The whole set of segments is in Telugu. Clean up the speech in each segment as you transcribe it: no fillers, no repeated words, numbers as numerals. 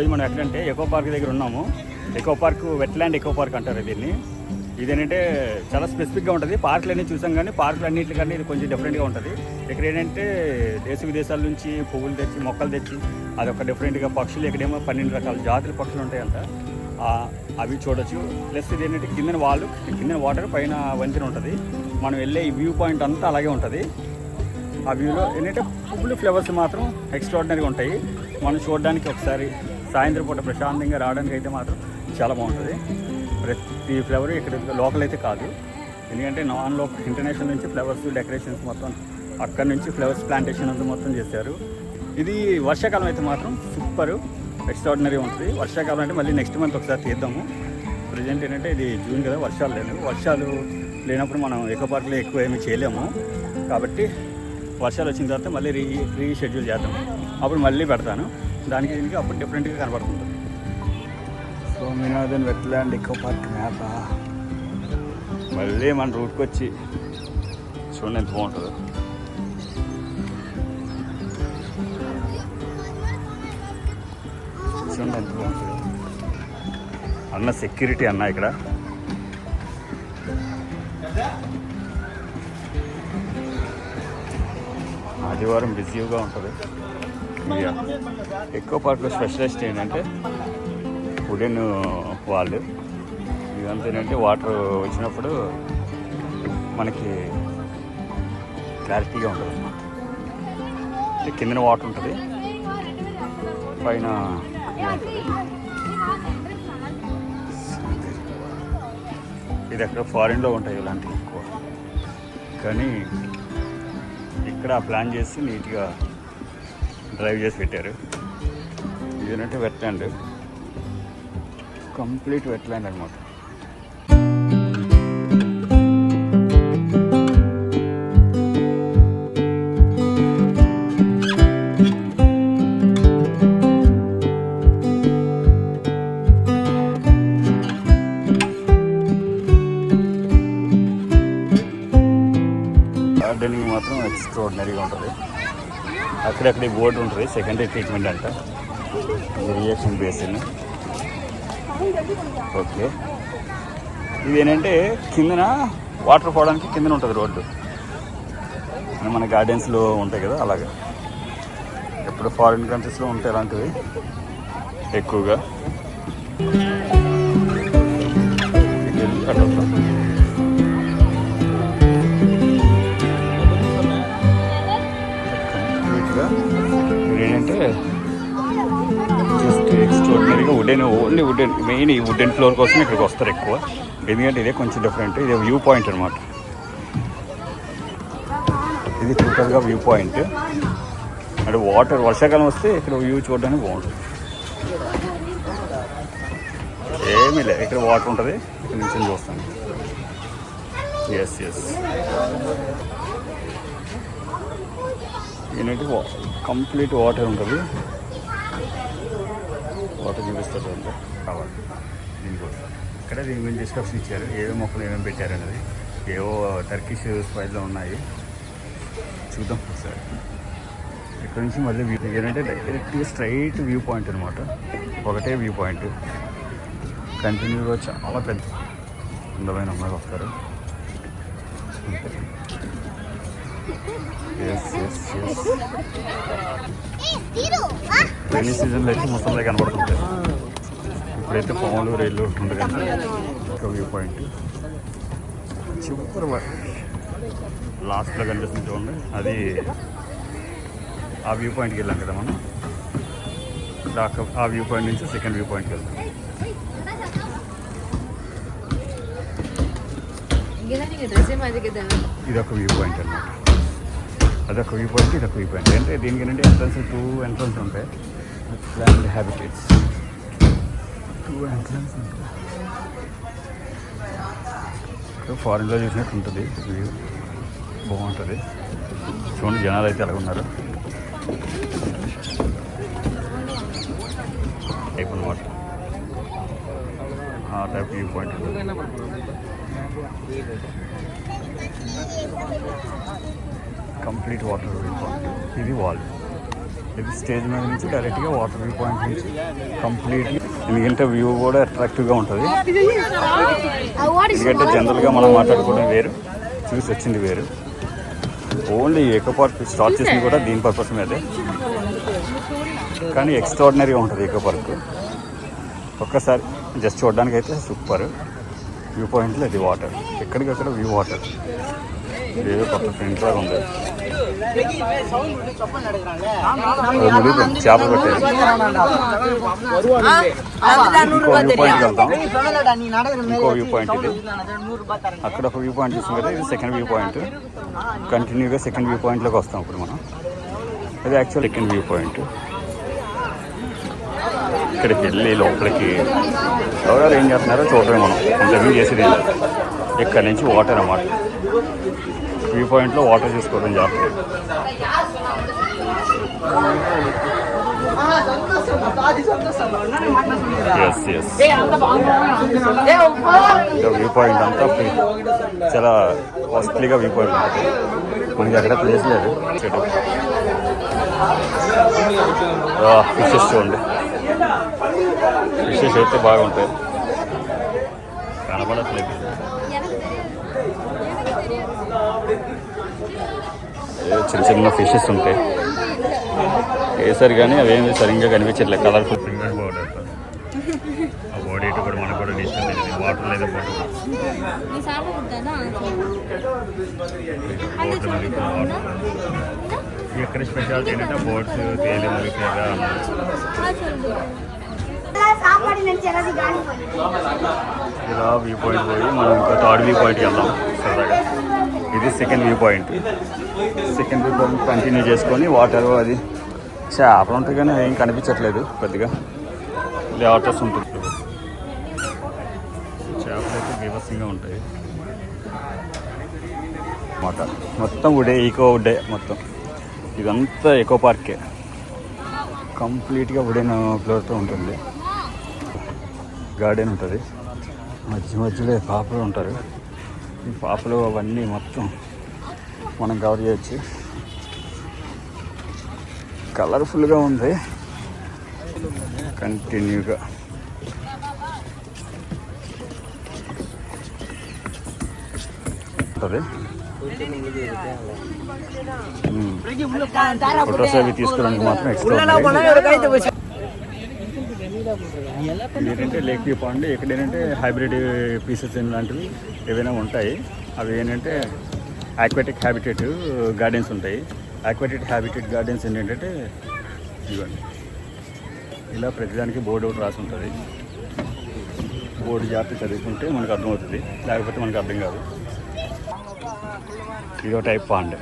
ఈరోజు మనం ఎక్కడంటే ఎకో పార్క్ దగ్గర ఉన్నాము. Echo park wetland echo park అంటారు దీన్ని. ఇదేంటంటే చాలా స్పెసిఫిక్గా ఉంటుంది. పార్కులు అన్నీ చూసాం కానీ పార్కులు అన్నింటికన్నా ఇది కొంచెం డిఫరెంట్గా ఉంటుంది. ఇక్కడ ఏంటంటే దేశ విదేశాల నుంచి పువ్వులు తెచ్చి మొక్కలు తెచ్చి అదొక డిఫరెంట్గా పక్షులు ఇక్కడేమో 12 రకాల జాతుల పక్షులు ఉంటాయంట. అవి చూడొచ్చు. ప్లస్ ఇది ఏంటంటే కింద వాటర్ పైన వంతెన ఉంటుంది. మనం వెళ్ళే ఈ వ్యూ పాయింట్ అంతా అలాగే ఉంటుంది. ఆ వ్యూలో ఏంటంటే పువ్వులు ఫ్లవర్స్ మాత్రం ఎక్స్ట్రాడినరీగా ఉంటాయి. మనం చూడడానికి ఒకసారి సాయంత్రం పూట ప్రశాంతంగా రావడానికి అయితే మాత్రం చాలా బాగుంటుంది. ప్రతి ఫ్లవర్ ఇక్కడ లోకల్ అయితే కాదు, ఎందుకంటే ఇంటర్నేషనల్ నుంచి ఫ్లవర్స్ డెకరేషన్స్ మొత్తం అక్కడి నుంచి ఫ్లవర్స్ ప్లాంటేషన్ అంతా మొత్తం చేశారు. ఇది వర్షాకాలం అయితే మాత్రం సూపర్ ఎక్స్ట్రాడినరీ ఉంటుంది. వర్షాకాలం అంటే మళ్ళీ నెక్స్ట్ మంత్ ఒకసారి తీద్దాము. ప్రజెంట్ ఏంటంటే ఇది జూన్ కదా, వర్షాలు లేనప్పుడు మనం ఎకో పార్క్లో ఎక్కువ ఏమీ చేయలేము. కాబట్టి వర్షాలు వచ్చిన తర్వాత మళ్ళీ రీషెడ్యూల్ చేద్దాం. అప్పుడు మళ్ళీ పెడతాను దానికి దీనికి, అప్పుడు డిఫరెంట్గా కనబడుతుంది. సోమినాథన్ వెట్లాండ్ ఎకో పార్క్ మ్యాప్ మళ్ళీ మన రూట్కి వచ్చి చూడండి ఎంత బాగుంటుందో. చూడండి ఎంత బాగుంటుంది అన్న. సెక్యూరిటీ అన్న ఇక్కడ. ఆదివారం బిజీగా ఉంటుంది. ఎకో పార్క్లో స్పెషలిస్ట్ ఏంటంటే వుడెన్ వాళ్ళు. ఇదంతా ఏంటంటే వాటర్ వచ్చినప్పుడు మనకి క్లారిటీగా ఉంటుంది అన్నమాట. కిందన వాటర్ ఉంటుంది, పైన ఉంటుంది. ఇది అక్కడ ఫారిన్లో ఉంటాయి ఇలాంటివి ఎక్కువ, కానీ ఇక్కడ ప్లాన్ చేసి నీట్గా డ్రైవ్ చేసి పెట్టారు. ఇదేంటంటే వెట్లాండ్, కంప్లీట్ వెట్లాండ్ అనమాట. గార్డెనింగ్ మాత్రం ఎక్స్ట్రాడినరీగా ఉంటుంది. అక్కడక్కడ బోర్డు ఉంటుంది, సెకండరీ ట్రీట్మెంట్ అంట. Reaction basin. ఓకే, ఇదేంటంటే కిందన వాటర్ పోవడానికి కిందన ఉంటుంది రోడ్డు. మన గార్డెన్స్లో ఉంటాయి కదా అలాగే. ఎప్పుడు ఫారిన్ కంట్రీస్లో ఉంటాయి అలాంటివి ఎక్కువగా. ఏంటంటే జస్ట్ ఎక్స్ట్రాడినరీగా ఓన్లీ వుడెన్, మెయిన్ ఈ వుడెన్ ఫ్లోర్ కోసం ఇక్కడికి వస్తారు ఎక్కువ. ఎందుకంటే ఇదే కొంచెం డిఫరెంట్. ఇదే వ్యూ పాయింట్ అనమాట. ఇది టోటల్గా వ్యూ పాయింట్. అంటే వాటర్ వర్షాకాలం వస్తే ఇక్కడ వ్యూ చూడడానికి బాగుంటుంది. ఏమీ లేదు, ఇక్కడ వాటర్ ఉంటుంది. ఇక్కడ నుంచి చూస్తాను. ఎస్ ఏంటంటే కంప్లీట్ వాటర్ ఉంటుంది. వాటర్ చూపిస్తారు అంటే కావాలి దీనికోసం. ఇక్కడ దీని గురించి డిస్క్రిప్షన్ ఇచ్చారు, ఏమేమి మొక్కలు ఏమేమి పెట్టారనేది. ఏవో టర్కిష్ స్పైస్లో ఉన్నాయి, చూద్దాం ఒకసారి. ఇక్కడ నుంచి మళ్ళీ వ్యూ ఏంటంటే డైరెక్ట్గా స్ట్రైట్ వ్యూ పాయింట్ అనమాట. ఒకటే వ్యూ పాయింట్ కంటిన్యూగా చాలా పెద్ద అందమైన అమ్మాయిలు వస్తారు. రైనీ సీజన్లో అయితే ముసలి కనబడుతుంటాయి. ఇప్పుడైతే పాములు రైళ్ళు ఉంటుంది కదా. ఒక వ్యూ పాయింట్ సూపర్. లాస్ట్లో కనిపిస్తుంది చూడండి, అది ఆ వ్యూ పాయింట్కి వెళ్ళాం కదా మనం. ఆ వ్యూ పాయింట్ నుంచి సెకండ్ వ్యూ పాయింట్కి వెళ్తాం. ఇది ఒక వ్యూ పాయింట్ అన్నమాట. అదొక వ్యూ పాయింట్, ఇదొక వ్యూ పాయింట్. అంటే దీనికి ఏంటంటే టూ ఎంట్రన్స్ ఉంటాయి. ప్లాంట్ హ్యాబిటేట్స్ 2 ఎంట్రన్స్ ఉంటాయి. ఇక్కడ ఫారిన్లో చూసినట్టు ఉంటుంది వ్యూ, బాగుంటుంది. చూడండి జనాలు అయితే ఎలా ఉన్నారు. టైప్ అనమాట, ఆ టైప్ వ్యూ పాయింట్ ఉంటుంది. Complete water view point. ఇది వాల్. ఇది స్టేజ్ మీద నుంచి డైరెక్ట్గా వాటర్ వ్యూ పాయింట్ నుంచి కంప్లీట్గా, ఎందుకంటే వ్యూ కూడా అట్రాక్టివ్గా ఉంటుంది. ఎందుకంటే జనరల్గా మనం మాట్లాడుకోవడం వేరు, చూసి వచ్చింది వేరు. ఓన్లీ ఎకో పార్క్ స్టార్ట్ చేసింది కూడా దీని పర్పస్ మీదే, కానీ ఎక్స్ట్రాడినరీగా ఉంటుంది ఎకో పార్క్. ఒక్కసారి జస్ట్ చూడడానికి అయితే సూపర్. వ్యూ పాయింట్లో ఇది వాటర్, ఎక్కడికక్కడ వ్యూ వాటర్. ఇదేదో కొత్త ఫ్రెండ్ లాగా ఉంది. చేపలు పెట్టారు. ఇంకో వ్యూ పాయింట్కి వెళ్తాం. ఇంకో వ్యూ పాయింట్ ఇది. అక్కడ ఒక వ్యూ పాయింట్ చూసాం కదా, ఇది సెకండ్ వ్యూ పాయింట్. కంటిన్యూగా సెకండ్ వ్యూ పాయింట్లోకి వస్తాం ఇప్పుడు మనం. ఇది యాక్చువల్ సెకండ్ వ్యూ పాయింట్. ఇక్కడికి వెళ్ళి లోపలికి ఎవరెవరు ఏం చేస్తున్నారో చూడటమే మనం, ఇంటర్వ్యూ చేసేది. ఇక్కడ నుంచి వాటర్ అన్నమాట. వ్యూ పాయింట్లో వాటర్ చూసుకోవడం జాగ్రత్త. వ్యూ పాయింట్ అంతా చాలా కాస్ట్లీగా వ్యూ పాయింట్ ఉంటుంది. మనకి అక్కడ ప్లేస్ లేదు. ఫిషెస్ చూడండి, ఫిషెస్ అయితే బాగుంటాయి. కనబడట్లేదు, చిన్న చిన్న ఫిషెస్ ఉంటాయి వేసారు, కానీ అవేమి సరిగ్గా కనిపించట్లేదు. కలర్ఫుల్ ఫింగర్ బోర్డ్ ఆ బాడీ ఇటు కూడా మనకు కూడా డిస్టెన్స్ వాటర్ లేదా ఎక్కడ స్పెషాలిటీ ఏంటంటే బోట్స్ తేలి ముగిపోయాగా. ఇలా వ్యూ పాయింట్ పోయి మనం ఇంకా థర్డ్ వ్యూ పాయింట్కి వెళ్దాం సరదాగా. ఇది second view point. Second view point continue చేసుకొని వాటర్, అది చేపలు ఉంటాయి కానీ ఏం కనిపించట్లేదు పెద్దగా. వాటర్స్ ఉంటుంది, చేపలు అయితే బీభత్సంగా ఉంటాయి అన్నమాట. మొత్తం వుడే, ఈకో వుడే మొత్తం. ఇదంతా ఎకో పార్కే, కంప్లీట్గా వుడెన్ ఫ్లోర్తో ఉంటుంది. గార్డెన్ ఉంటుంది, మధ్య మధ్యలో పాపలు ఉంటారు. ఈ పాపలు అవన్నీ మొత్తం మనం కవర్ చేయొచ్చు. కలర్ఫుల్గా ఉంది కంటిన్యూగా. ఉంటుంది ఫొటోస్ అవి తీసుకోవడానికి మాత్రం ఎక్స్ట్రా. ఏంటంటే లేక్ వ్యూ పాయింట్, ఇక్కడ ఏంటంటే హైబ్రిడ్ పీసెస్ లాంటివి ఏవైనా ఉంటాయి. అవి ఏంటంటే ఆక్వాటిక్ హ్యాబిటేట్ గార్డెన్స్ ఉంటాయి. ఆక్వాటిక్ హ్యాబిటేట్ గార్డెన్స్ ఏంటంటే ఇవ్వండి, ఇలా ప్రతిదానికి బోర్డు ఒకటి రాసి ఉంటుంది. బోర్డు జాగ్రత్త చదువుకుంటే మనకు అర్థమవుతుంది, లేకపోతే మనకు అర్థం కాదు. ఇదో టైప్ పాండ్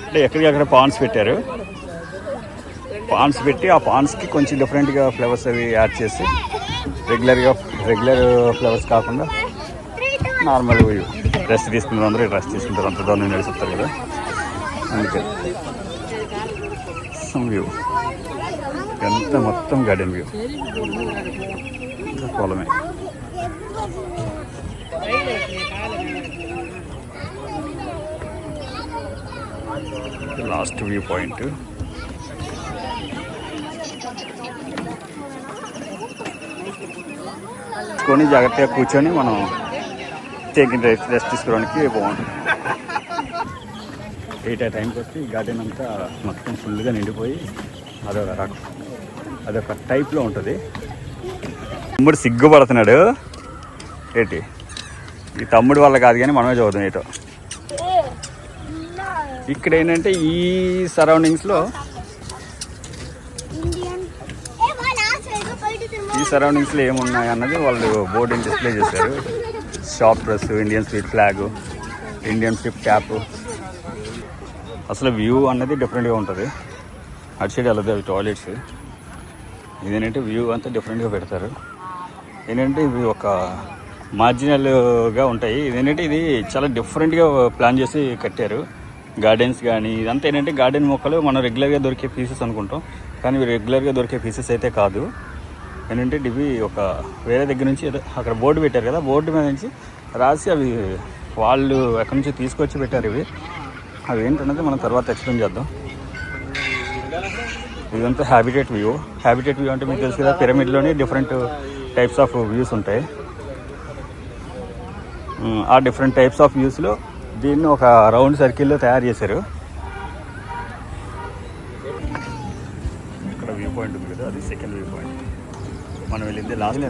అంటే ఎక్కడికక్కడ పాండ్స్ పెట్టారు. పాండ్స్ పెట్టి ఆ పాండ్స్కి కొంచెం డిఫరెంట్గా ఫ్లేవర్స్ అవి యాడ్ చేసి, రెగ్యులర్ ఫ్లేవర్స్ కాకుండా నార్మల్ రెస్ట్ తీసుకున్నారు. అందరూ రెస్ట్ తీసుకుంటారు, అంత దూరం నడిచిస్తారు కదా, అందుకే సమ్ వ్యూ. ఎంత మొత్తం గార్డెన్ వ్యూ, పొలమే. Last view point. కొని జాగ్రత్తగా కూర్చొని మనం రెస్ట్ తీసుకోవడానికి బాగుంటుంది. 8 ఆ టైంకి వస్తే ఈ గార్డెన్ అంతా మొత్తం ఫుల్గా నిండిపోయి అదొక టైప్లో ఉంటుంది. తమ్ముడు సిగ్గుపడుతున్నాడు ఏంటి, ఈ తమ్ముడు వల్ల కాదు కానీ మనమే చదువుతాం ఏటో. ఇక్కడ ఏంటంటే ఈ సరౌండింగ్స్లో ఏమున్నాయి అన్నది వాళ్ళు బోర్డుని డిస్ప్లే చేశారు. Shop dress, Indian street flag, Indian ship cap. అసలు వ్యూ అన్నది డిఫరెంట్గా ఉంటుంది. అటు సైడ్ వెళ్ళదు అవి టాయిలెట్స్. ఇదేంటంటే వ్యూ అంతా డిఫరెంట్గా పెడతారు. ఏంటంటే ఇవి ఒక మార్జినల్గా ఉంటాయి. ఇదేంటంటే ఇది చాలా డిఫరెంట్గా ప్లాన్ చేసి కట్టారు. గార్డెన్స్ కానీ ఇదంతా ఏంటంటే గార్డెన్ మొక్కలు మనం రెగ్యులర్గా దొరికే పీసెస్ అనుకుంటాం, కానీ ఇవి రెగ్యులర్గా దొరికే పీసెస్ అయితే కాదు. ఏంటంటే ఇవి ఒక వేరే దగ్గర నుంచి అక్కడ బోర్డు పెట్టారు కదా, బోర్డు మీద నుంచి రాసి అవి వాళ్ళు ఎక్కడి నుంచి తీసుకొచ్చి పెట్టారు. అవి ఏంటన్నది మనం తర్వాత ఎక్స్ప్లెయిన్ చేద్దాం. ఇదంతా హ్యాబిటేట్ వ్యూ. హ్యాబిటేట్ వ్యూ అంటే మీకు తెలుసు కదా, పిరమిడ్లోని డిఫరెంట్ టైప్స్ ఆఫ్ వ్యూస్ ఉంటాయి. ఆ డిఫరెంట్ టైప్స్ ఆఫ్ వ్యూస్లో దీన్ని ఒక రౌండ్ సర్కిల్లో తయారు చేశారు. ఇక్కడ వ్యూ పాయింట్ ఉంది కదా, అది సెకండ్ వ్యూ పాయింట్. మనం వెళ్ళింది లాస్ట్.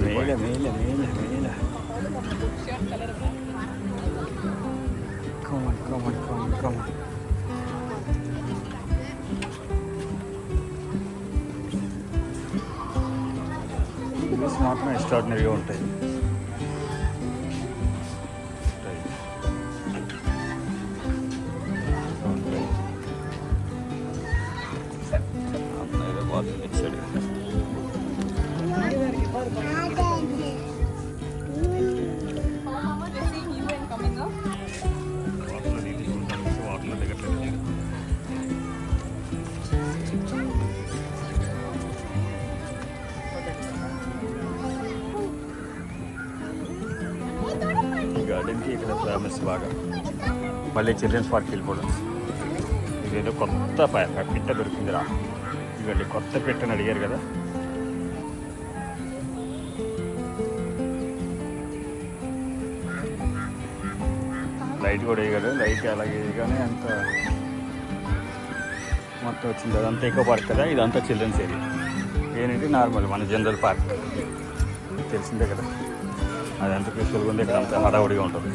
వ్యూస్ మాత్రం ఎక్స్ట్రాడినరీగా ఉంటాయి. గార్డెన్కి ఇక్కడ ఫేమస్ బాగా. మళ్ళీ చిల్డ్రన్స్ పార్క్ వెళ్ళిపోవడం. ఇదేదో కొత్త పిట్ట దొరికిందిరా. ఇవ్వండి, కొత్త పిట్టని అడిగారు కదా. లైట్ కూడా వేయగలరు. లైట్ అలాగే వేయగానే అంత మొత్తం వచ్చింది. అదంతా ఎకో పార్క్ కదా, ఇదంతా చిల్డ్రన్స్ ఏరియా. ఏంటంటే నార్మల్ మన జనరల్ పార్క్ తెలిసిందే కదా. అదంతా పీస్ఫుల్గా ఉంది. ఇక్కడ అంతా హడావుడిగా ఉంటుంది.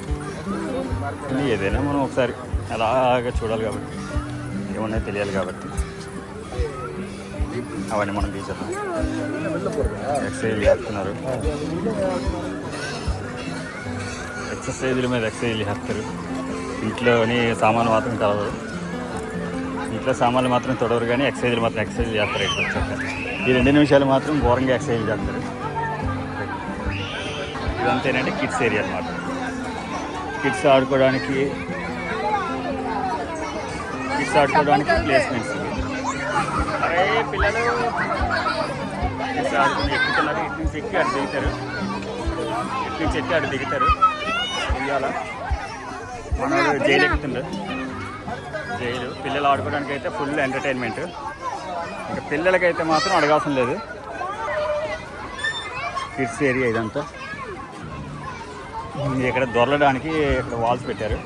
ఏదైనా మనం ఒకసారి అలాగా చూడాలి కాబట్టి, ఏమన్నా తెలియాలి కాబట్టి అవన్నీ మనం తీసేద్దాం. ఎక్సర్సైజ్ చేస్తున్నారు. ఎక్సర్సైజుల మీద ఎక్సర్సైజ్ చేస్తారు. ఇంట్లోని సామాన్లు మాత్రం కలవరు. ఇంట్లో సామాన్లు మాత్రం తొడవరు, కానీ ఎక్సర్సైజులు మాత్రం ఎక్సర్సైజ్ చేస్తారు. ఇక్కడ వచ్చాక ఈ 2 నిమిషాలు మాత్రం ఘోరంగా ఎక్సర్సైజ్ చేస్తారు. ఇదంతా ఏంటంటే కిడ్స్ ఏరియా అన్నమాట. కిడ్స్ ఆడుకోవడానికి ప్లేస్మెంట్స్. అరే పిల్లలు కిడ్స్ ఆడుకుని ఎక్కుతున్నారు. ఇటు నుంచి ఎక్కి అటు దిగుతారు. ఇటు నుంచి ఎక్కి అటు దిగుతారు. ఇవాళ మన జైలు ఎక్కుతుండ్రు. జైలు పిల్లలు ఆడుకోవడానికి అయితే ఫుల్ ఎంటర్టైన్మెంట్. ఇంకా పిల్లలకైతే మాత్రం అడగాల్సిన లేదు. కిడ్స్ ఏరియా ఇదంతా. ఇక్కడ దొరలడానికి ఇక్కడ వాల్స్ పెట్టారు.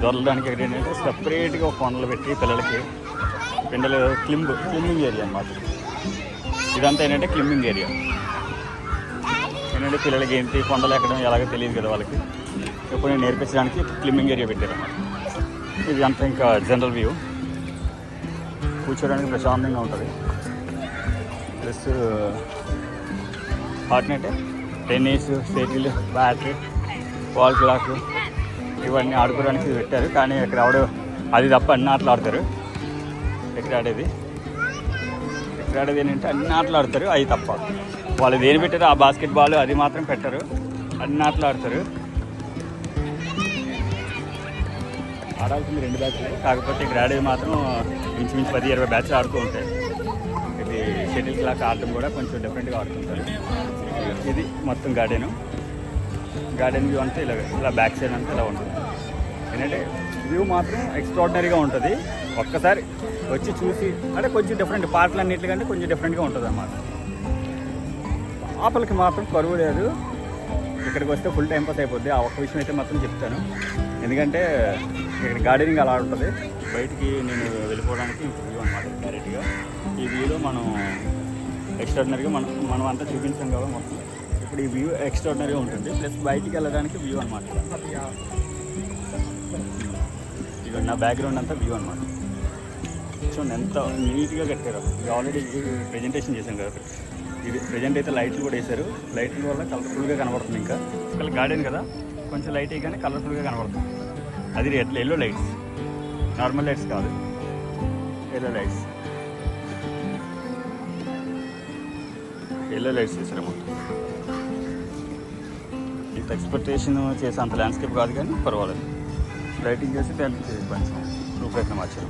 దొరలడానికి ఇక్కడ ఏంటంటే సపరేట్గా ఒక కొండలు పెట్టి పిల్లలకి క్లింబింగ్ ఏరియా అన్నమాట. ఇదంతా ఏంటంటే క్లింబింగ్ ఏరియా. ఏంటంటే పిల్లలకి ఏంటి కొండలు ఎక్కడం ఎలాగో తెలియదు కదా వాళ్ళకి. ఎప్పుడు నేర్పించడానికి క్లింబింగ్ ఏరియా పెట్టారు అన్నమాట. ఇది అంతా ఇంకా జనరల్ వ్యూ. కూర్చోడానికి ప్రశాంతంగా ఉంటుంది. ప్లస్ ఆడినట్టే tennis, shuttle, bat, ball clock ఇవన్నీ ఆడుకోవడానికి పెట్టారు. కానీ ఇక్కడ అది తప్ప అన్ని ఆటలు ఆడతారు. ఇక్కడ ఆడేది ఏంటంటే అన్ని ఆటలు ఆడతారు. అవి తప్ప వాళ్ళు దేని పెట్టారు, ఆ బాస్కెట్ బాల్ అది మాత్రం పెట్టరు. అన్ని ఆటలు ఆడతారు. ఆడాల్సింది 2 బ్యాచ్లు. కాకపోతే ఇక్కడ ఆడేది మాత్రం ఇంచుమించు 10-20 బ్యాచ్లు ఆడుతూ ఉంటాయి. ఇది షటిల్ క్లాక్ ఆడటం కూడా కొంచెం డిఫరెంట్గా ఆడుతుంటారు. ఇది మొత్తం గార్డెన్ వ్యూ అంతా ఇలా బ్యాక్ సైడ్ అంతా ఇలా ఉంటుంది. ఏంటంటే వ్యూ మాత్రం ఎక్స్ట్రాడినరీగా ఉంటుంది. ఒక్కసారి వచ్చి చూసి అంటే కొంచెం డిఫరెంట్, పార్కులన్నింటికంటే కొంచెం డిఫరెంట్గా ఉంటుంది అన్నమాట. ఆపలకి మాత్రం కరువు లేదు. ఇక్కడికి వస్తే ఫుల్ టైం పాస్ అయిపోద్ది. ఆ ఒక్క విషయం అయితే మాత్రం చెప్తాను. ఎందుకంటే ఇక్కడ గార్డెనింగ్ అలా ఉంటుంది. బయటికి నేను వెళ్ళిపోవడానికి వ్యూ అనమాట డైరెక్ట్గా. ఈ వ్యూలో మనం ఎక్స్ట్రాడినరీగా మనం అంతా చూపించాం కదా మొత్తం. ఇప్పుడు ఈ వ్యూ ఎక్స్ట్రాడినరీగా ఉంటుంది. ప్లస్ బయటికి వెళ్ళడానికి వ్యూ అనమాట. ఇక నా బ్యాక్గ్రౌండ్ అంతా వ్యూ అనమాట. చూడండి ఎంత నీట్గా కట్టారో. ఇది ఆల్రెడీ ప్రెజెంటేషన్ చేశాం కదా. ఇది ప్రజెంట్ అయితే లైట్లు కూడా వేశారు. లైట్ల వల్ల కలర్ఫుల్గా కనబడుతుంది. ఇంకా గార్డెన్ కదా, కొంచెం లైట్ వేయగానే కలర్ఫుల్గా కనబడుతుంది. అది ఎల్లో లైట్స్, నార్మల్ లైట్స్ కాదు, ఎల్లో లైట్స్ వేసారు మొత్తం. ఇంత ఎక్స్పెక్టేషన్ చేసే అంత ల్యాండ్స్కేప్ కాదు, కానీ పర్వాలేదు. లైటింగ్ చేసి దానికి కొంచెం రూపరేఖ మార్చారు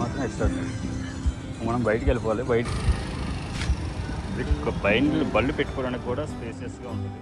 మాత్రం ఎక్స్ట్రా. మనం బయటికి వెళ్ళిపోవాలి. బయట బళ్ళు పెట్టుకోవడానికి కూడా స్పేసియస్గా ఉంటుంది.